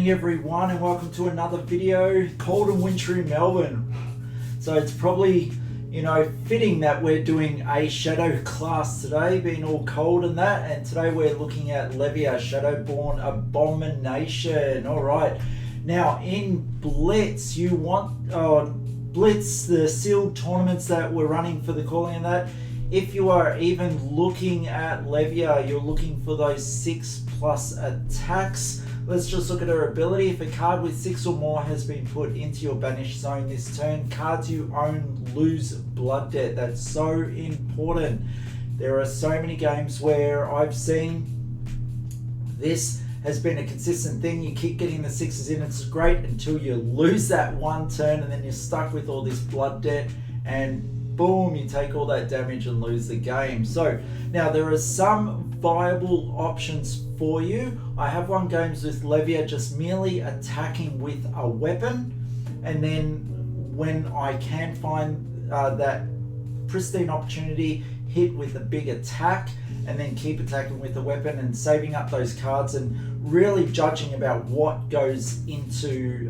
morning everyone, and welcome to another video. Cold and wintry Melbourne, so it's probably fitting that we're doing a shadow class today, being all cold and that. And today we're looking at Olivia, Shadowborn Abomination. All right, now in Blitz, you want Blitz, the sealed tournaments that we're running for the calling of that. If you are even looking at Olivia, you're looking for those 6+ attacks. Let's just look at her ability. If a card with 6 or more has been put into your banished zone this turn, cards you own lose blood debt. That's so important. There are so many games where I've seen this has been a consistent thing. You keep getting the 6s in, it's great until you lose that one turn, and then you're stuck with all this blood debt, and boom, you take all that damage and lose the game. So now there are some viable options for you. I have won games with Olivia just merely attacking with a weapon, and then when I can find that pristine opportunity, hit with a big attack and then keep attacking with a weapon and saving up those cards and really judging about what goes into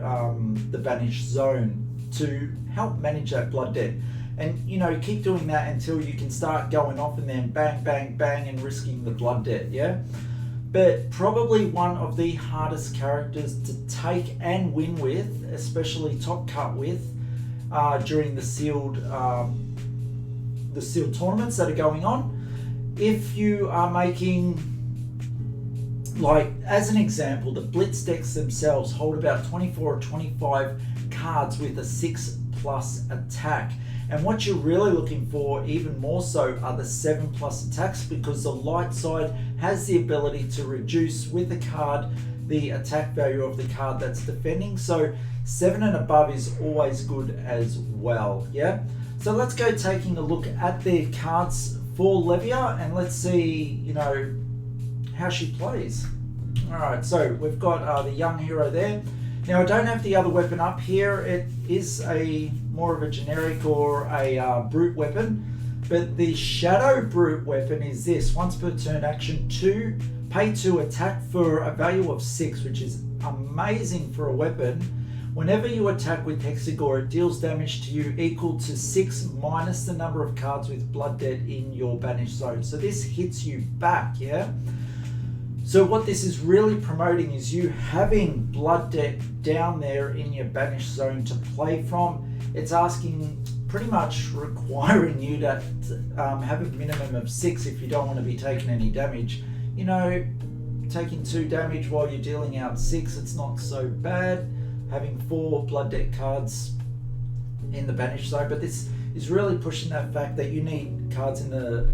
the banished zone to help manage that blood debt. And keep doing that until you can start going off and then bang, bang, bang and risking the blood debt, yeah? But probably one of the hardest characters to take and win with, especially top cut with, during the sealed tournaments that are going on. If you are making, like as an example, the Blitz decks themselves hold about 24 or 25 cards with a 6+ attack. And what you're really looking for, even more so, are the 7+ attacks, because the light side has the ability to reduce with a card the attack value of the card that's defending. So 7 and above is always good as well, yeah? So let's go taking a look at the cards for Olivia, and let's see, how she plays. All right, so we've got the young hero there. Now I don't have the other weapon up here. It is a more of a generic or a brute weapon, but the shadow brute weapon is this: once per turn action, 2, pay 2, attack for a value of 6, which is amazing for a weapon. Whenever you attack with Hexagore, it deals damage to you equal to 6 minus the number of cards with blood debt in your banished zone. So this hits you back, yeah? So what this is really promoting is you having blood debt down there in your banished zone to play from. It's asking, pretty much requiring you to have a minimum of 6 if you don't want to be taking any damage. Taking 2 damage while you're dealing out 6, it's not so bad. Having 4 blood debt cards in the banished zone, but this is really pushing that fact that you need cards in the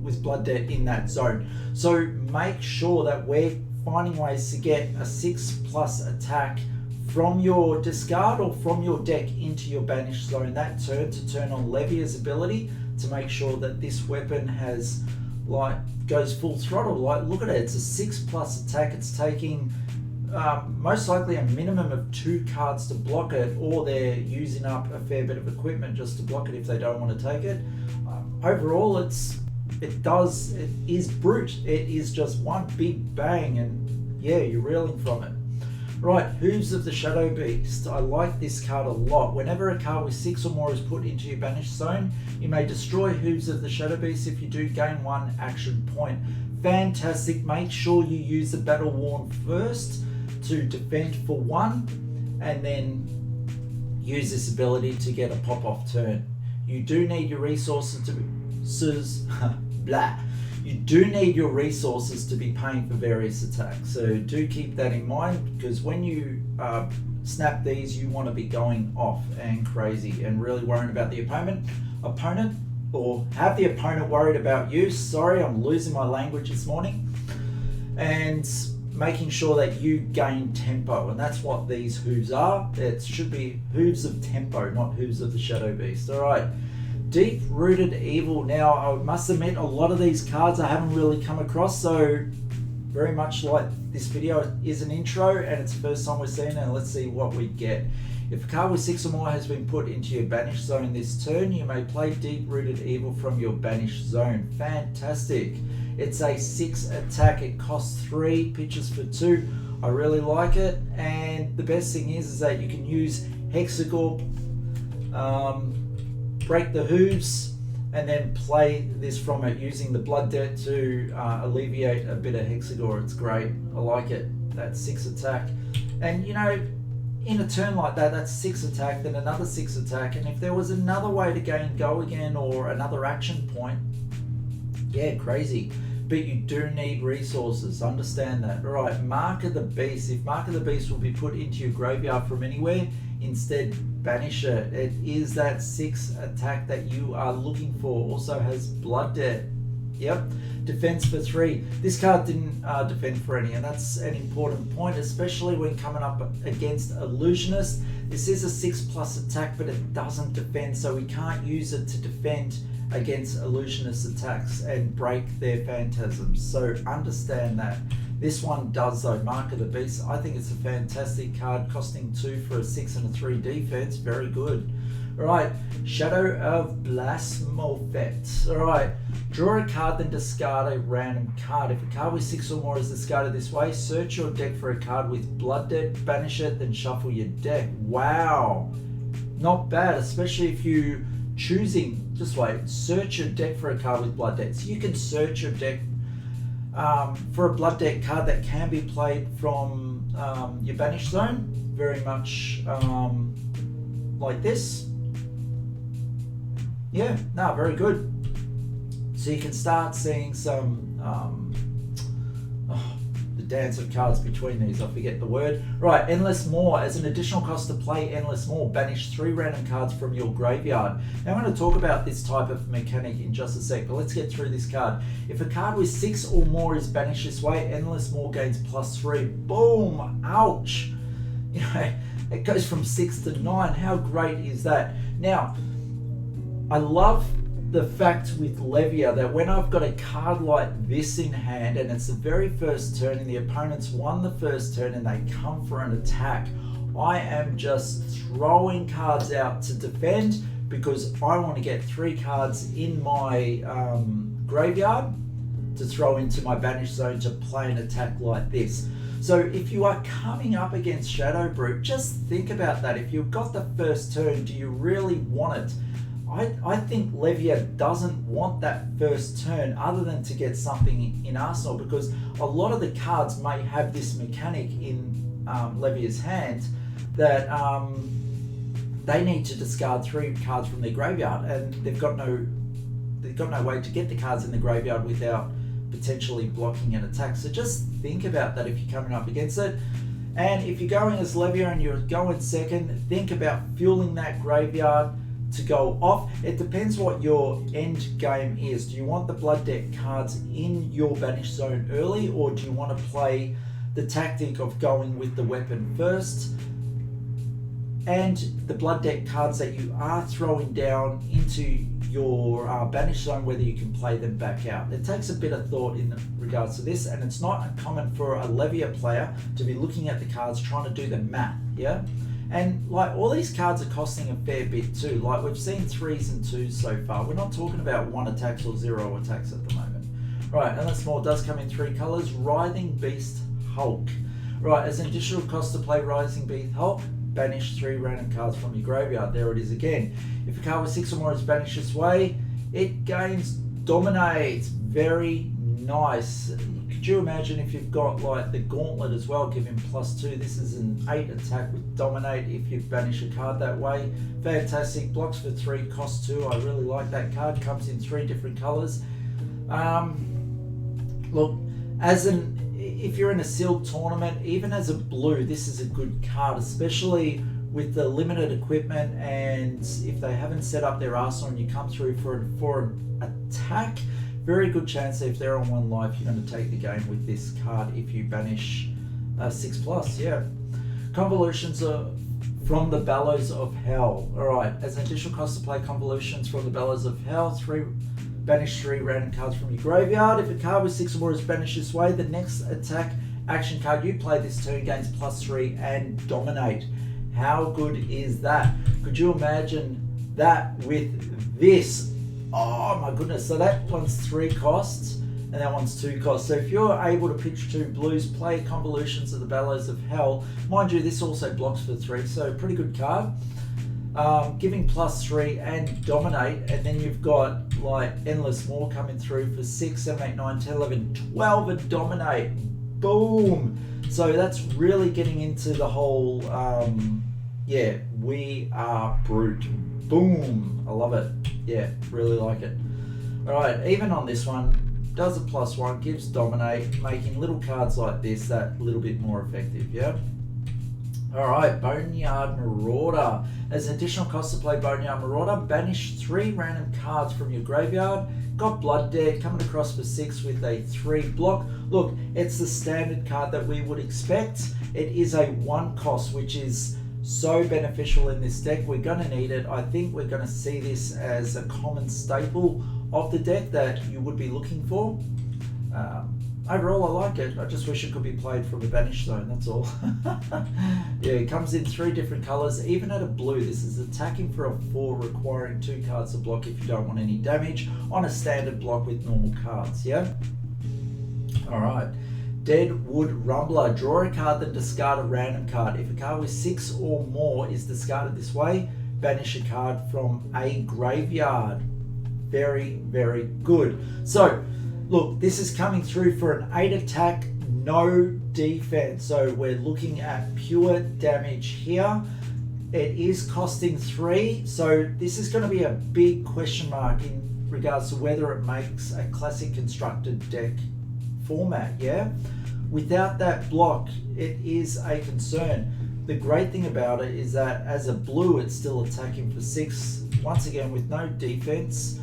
with blood debt in that zone. So make sure that we're finding ways to get a 6+ attack from your discard or from your deck into your banished zone that turn, to turn on Olivia's ability to make sure that this weapon has goes full throttle. Look at it, it's a 6+ attack. It's taking most likely a minimum of 2 cards to block it, or they're using up a fair bit of equipment just to block it if they don't want to take it. Overall, it is brute. It is just one big bang, and yeah, you're reeling from it. Right, Hooves of the Slaughterbeast. I like this card a lot. Whenever a card with 6 or more is put into your banished zone, you may destroy Hooves of the Slaughterbeast. If you do, gain 1 action point. Fantastic. Make sure you use the Battle Worn first to defend for 1, and then use this ability to get a pop-off turn. You do need your resources to be You do need your resources to be paying for various attacks. So do keep that in mind, because when you snap these, you want to be going off and crazy and really worrying about the opponent, or have the opponent worried about you. Sorry, I'm losing my language this morning. And making sure that you gain tempo, and that's what these hooves are. It should be hooves of tempo, not hooves of the Slaughterbeast. All right, Deep-Rooted Evil. Now, I must admit, a lot of these cards I haven't really come across, so very much like this video is an intro, and it's the first time we're seeing it, and let's see what we get. If a card with 6 or more has been put into your banished zone this turn, you may play Deep-Rooted Evil from your banished zone. Fantastic. It's a 6 attack. It costs 3 pitches for 2. I really like it, and the best thing is that you can use Hexagorp, break the hooves, and then play this from it using the Blood Debt to alleviate a bit of Hexagore. It's great. I like it. That's 6 attack. And you know, in a turn like that, that's 6 attack, then another 6 attack. And if there was another way to gain go again or another action point, yeah, crazy. But you do need resources, understand that. All right, Mark of the Beast. If Mark of the Beast will be put into your graveyard from anywhere, instead banish it. It is that 6 attack that you are looking for. Also has Blood Debt. Yep, defense for 3. This card didn't defend for any, and that's an important point, especially when coming up against Illusionist. This is a 6+ attack, but it doesn't defend, so we can't use it to defend against Illusionist attacks and break their phantasms. So understand that. This one does though, Mark of the Beast. I think it's a fantastic card, costing 2 for a 6 and a 3 defense. Very good. Alright, Shadow of Blasphemous. Alright, draw a card, then discard a random card. If a card with 6 or more is discarded this way, search your deck for a card with Blood Debt, banish it, then shuffle your deck. Wow, not bad, especially if you choosing, just wait, search your deck for a card with Blood Debt. So you can search your deck for a Blood Debt card that can be played from your banish zone, very much like this. Yeah, no, very good. So you can start seeing some the dance of cards between these, I forget the word. Right, Endless Maw. As an additional cost to play Endless Maw, banish 3 random cards from your graveyard. Now I'm going to talk about this type of mechanic in just a sec, but let's get through this card. If a card with 6 or more is banished this way, Endless Maw gains +3. Boom! Ouch! You know, it goes from 6 to 9. How great is that? Now, I love the fact with Olivia that when I've got a card like this in hand and it's the very first turn and the opponent's won the first turn and they come for an attack, I am just throwing cards out to defend because I want to get 3 cards in my graveyard to throw into my banish zone to play an attack like this. So if you are coming up against Shadow Brute, just think about that. If you've got the first turn, do you really want it? I think Olivia doesn't want that first turn other than to get something in Arsenal, because a lot of the cards may have this mechanic in Olivia's hand that they need to discard 3 cards from their graveyard, and they've got no way to get the cards in the graveyard without potentially blocking an attack. So just think about that if you're coming up against it. And if you're going as Olivia and you're going second, think about fueling that graveyard to go off. It depends what your end game is. Do you want the Blood Debt cards in your banish zone early, or do you want to play the tactic of going with the weapon first? And the Blood Debt cards that you are throwing down into your banish zone, whether you can play them back out. It takes a bit of thought in regards to this, and it's not uncommon for a Olivia player to be looking at the cards trying to do the math, yeah? And like all these cards are costing a fair bit too. Like we've seen 3s and 2s so far. We're not talking about 1 attacks or 0 attacks at the moment. Right, Endless Maw does come in 3 colors. Writhing Beast Hulk. Right, as an additional cost to play Writhing Beast Hulk, banish 3 random cards from your graveyard. There it is again. If a card with 6 or more is banished this way, it gains Dominate. Very nice. Could you imagine if you've got like the Gauntlet as well, give him +2. This is an 8 attack with Dominate if you banish a card that way. Fantastic. Blocks for 3, costs 2. I really like that card. Comes in 3 different colors. Look, if you're in a sealed tournament, even as a blue, this is a good card, especially with the limited equipment, and if they haven't set up their arsenal and you come through for an attack, very good chance that if they're on 1 life, you're going to take the game with this card if you banish 6+, yeah. Convolutions from the Bellows of Hell. Alright, as an additional cost to play Convolutions from the Bellows of Hell, banish 3 random cards from your graveyard. If a card with 6 or more is banished this way, the next attack action card you play this turn gains +3 and Dominate. How good is that? Could you imagine that with this? Oh my goodness, so that one's 3 costs and that one's 2 cost. So if you're able to pitch 2 blues, play Convolutions of the Bellows of Hell. Mind you, this also blocks for 3, so pretty good card. Giving +3 and dominate, and then you've got like endless more coming through for 6, 7, 8, 9, 10, 11, 12 and dominate. Boom! So that's really getting into the whole, yeah, we are brute. Boom! I love it. Yeah, really like it. Alright, even on this one, does a +1, gives dominate, making little cards like this that little bit more effective, yeah? Alright, Boneyard Marauder. As an additional cost to play Boneyard Marauder, banish 3 random cards from your graveyard. Got Blood Dead, coming across for 6 with a 3 block. Look, it's the standard card that we would expect. It is a 1 cost, which is so beneficial in this deck. We're going to need it. I think we're going to see this as a common staple of the deck that you would be looking for. Overall, I like it. I just wish it could be played from a banish zone, that's all. Yeah, it comes in 3 different colours. Even at a blue, this is attacking for a 4, requiring 2 cards to block if you don't want any damage on a standard block with normal cards, yeah? Alright. Deadwood Rumbler. Draw a card, then discard a random card. If a card with 6 or more is discarded this way, banish a card from a graveyard. Very, very good. So, look, this is coming through for an 8 attack, no defense. So we're looking at pure damage here. It is costing 3. So this is going to be a big question mark in regards to whether it makes a classic constructed deck format, yeah? Without that block, it is a concern. The great thing about it is that as a blue, it's still attacking for 6. Once again, with no defense.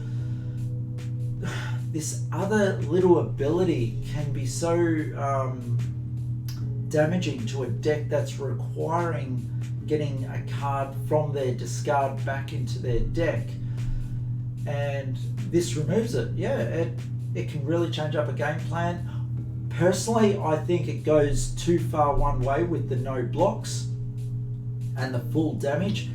This other little ability can be so damaging to a deck that's requiring getting a card from their discard back into their deck, and this removes it. Yeah, it can really change up a game plan. Personally, I think it goes too far one way with the no blocks and the full damage.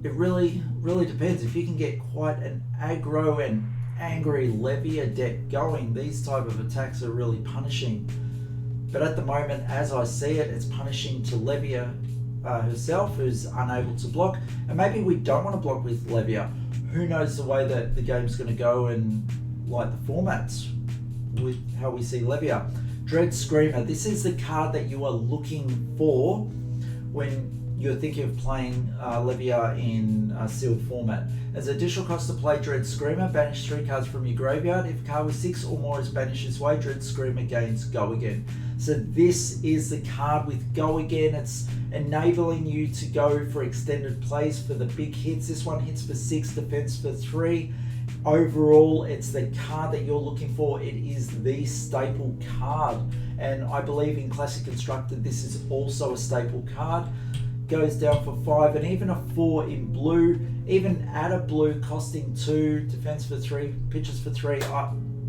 It really depends. If you can get quite an aggro and angry Olivia deck going, these type of attacks are really punishing. But at the moment, as I see it, it's punishing to Olivia herself, who's unable to block. And maybe we don't want to block with Olivia. Who knows the way that the game's going to go and like the formats with how we see Olivia. Dread Screamer. This is the card that you are looking for when you're thinking of playing Olivia in a sealed format. As an additional cost to play Dread Screamer, banish 3 cards from your graveyard. If a card with 6 or more is banished this way, Dread Screamer gains Go Again. So this is the card with Go Again. It's enabling you to go for extended plays for the big hits. This one hits for 6, defense for 3. Overall, it's the card that you're looking for. It is the staple card. And I believe in Classic Constructed, this is also a staple card. Goes down for 5, and even a 4 in blue, even at a blue costing 2, defense for 3, pitches for 3.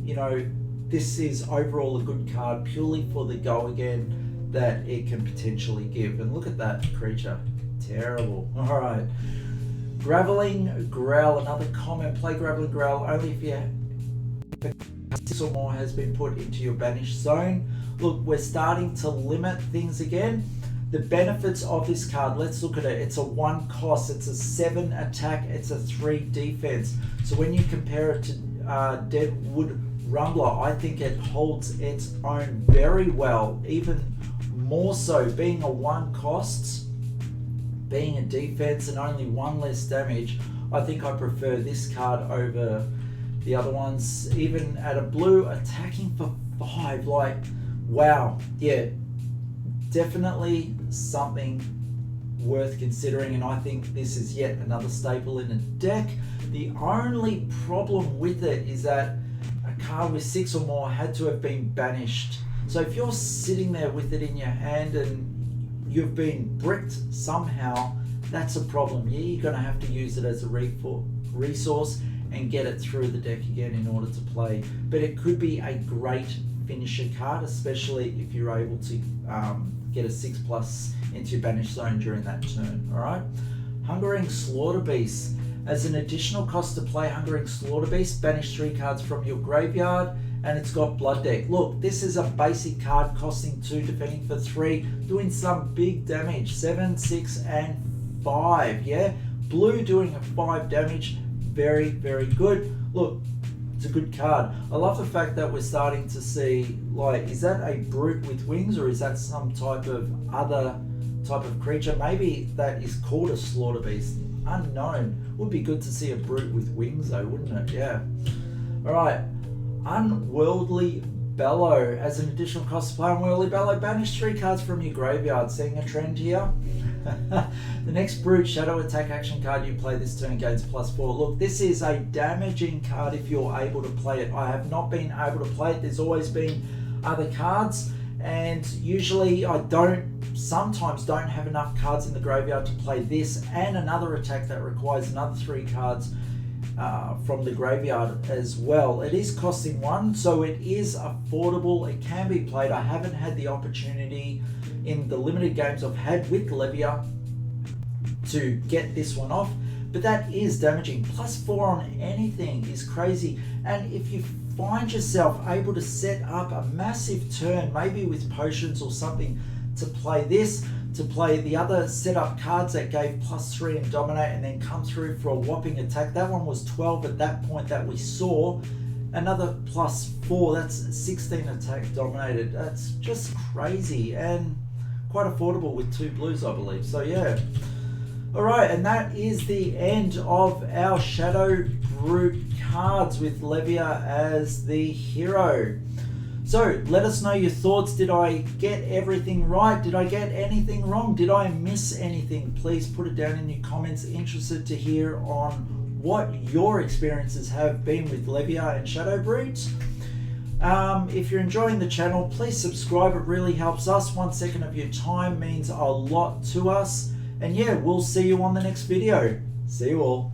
You know, this is overall a good card purely for the Go Again that it can potentially give. And look at that creature, terrible. All right, Graveling Growl, another common. Play Graveling Growl only if 6 or more has been put into your banished zone. Look, we're starting to limit things again. The benefits of this card, let's look at it. It's a 1 cost, it's a 7 attack, it's a 3 defense. So when you compare it to Deadwood Rumbler, I think it holds its own very well, even more so. Being a 1 cost, being a defense and only 1 less damage, I think I prefer this card over the other ones. Even at a blue, attacking for 5, like, wow, yeah. Definitely something worth considering, and I think this is yet another staple in a deck. The only problem with it is that a card with 6 or more had to have been banished. So if you're sitting there with it in your hand and you've been bricked somehow, that's a problem. Yeah, you're going to have to use it as a resource and get it through the deck again in order to play. But it could be a great finisher card, especially if you're able to get a 6+ into your banished zone during that turn. Alright, Hungering Slaughterbeast. As an additional cost to play Hungering Slaughterbeast, banish 3 cards from your graveyard. and it's got Blood Deck. Look, this is a basic card costing 2, defending for 3, doing some big damage, 7, 6, and 5. Yeah, blue doing a 5 damage, very, very good. Look, it's a good card. I love the fact that we're starting to see, like, is that a brute with wings, or is that some type of other type of creature? Maybe that is called a Slaughterbeast. Unknown. Would be good to see a brute with wings though, wouldn't it? Yeah. Alright. Unworldly Bellow. As an additional cost to play Unworldly Bellow, banish 3 cards from your graveyard. Seeing a trend here? The next brute shadow attack action card you play this turn gains +4. Look, this is a damaging card if you're able to play it. I have not been able to play it. There's always been other cards, and usually I sometimes don't have enough cards in the graveyard to play this and another attack that requires another 3 cards from the graveyard as well. It is costing 1, so it is affordable. It can be played. I haven't had the opportunity in the limited games I've had with Olivia to get this one off, but that is damaging. +4 on anything is crazy. And if you find yourself able to set up a massive turn, maybe with potions or something, to play this, to play the other setup cards that gave +3 and dominate, and then come through for a whopping attack. That one was 12 at that point that we saw. Another +4, that's 16 attack dominated. That's just crazy, and quite affordable with 2 blues, I believe. So yeah. Alright, and that is the end of our Shadow Brute cards with Olivia as the hero. So let us know your thoughts. Did I get everything right? Did I get anything wrong? Did I miss anything? Please put it down in your comments. Interested to hear on what your experiences have been with Olivia and Shadow Brutes. If you're enjoying the channel, please subscribe. It really helps us. 1 second of your time means a lot to us. And yeah, we'll see you on the next video. See you all.